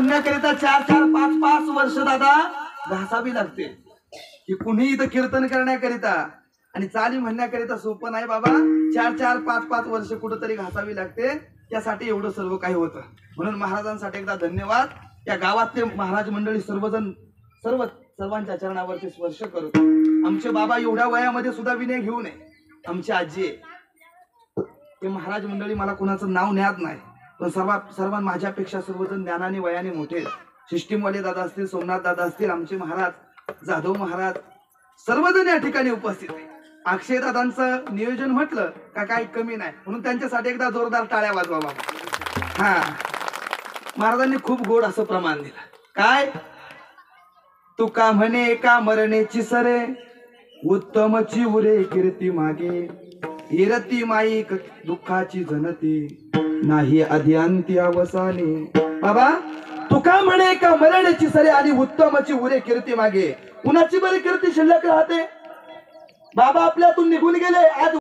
म्हणण्याकरिता 4-4, 5-5 वर्ष दादा घासावी लागते की कुणी इथं कीर्तन करण्याकरिता आणि चाली म्हणण्याकरिता सोपं नाही बाबा. 4-4, 5-5 वर्ष कुठंतरी घासावी लागते. त्यासाठी एवढं सर्व काही होतं. म्हणून महाराजांसाठी एकदा धन्यवाद. त्या गावातले महाराज मंडळी सर्वजण सर्वांच्या चरणावरती स्पर्श करतो. आमचे बाबा एवढ्या वयामध्ये सुद्धा विनय घेऊ नये. आमची आजी आहे ते महाराज मंडळी मला कोणाचं नाव ज्ञात नाही पण सर्वांना माझ्यापेक्षा सर्वजण ज्ञानाने वयाने मोठे. सिस्टीमवाले दादा असतील, सोमनाथ दादा असतील, आमचे महाराज जाधव महाराज सर्वजण या ठिकाणी उपस्थित आहे. अक्षय दादांचं नियोजन म्हटलं का काही कमी नाही म्हणून त्यांच्यासाठी एकदा जोरदार टाळ्या वाजवा बाबा. हा महाराजांनी खूप गोड असं प्रमाण दिलं. काय तुका म्हणे का मरणेची सरे उत्तमची उरे कीर्ती मागे हिरती माई दुःखाची जनते नाही आधी अंती अवसाने. बाबा तुका म्हणे का मरणेची सरे आणि उत्तमची उरे कीर्ती मागे कुणाची बरी कीर्ती शिल्लक राहते. बाबा आपल्यातून निघून गेले. आज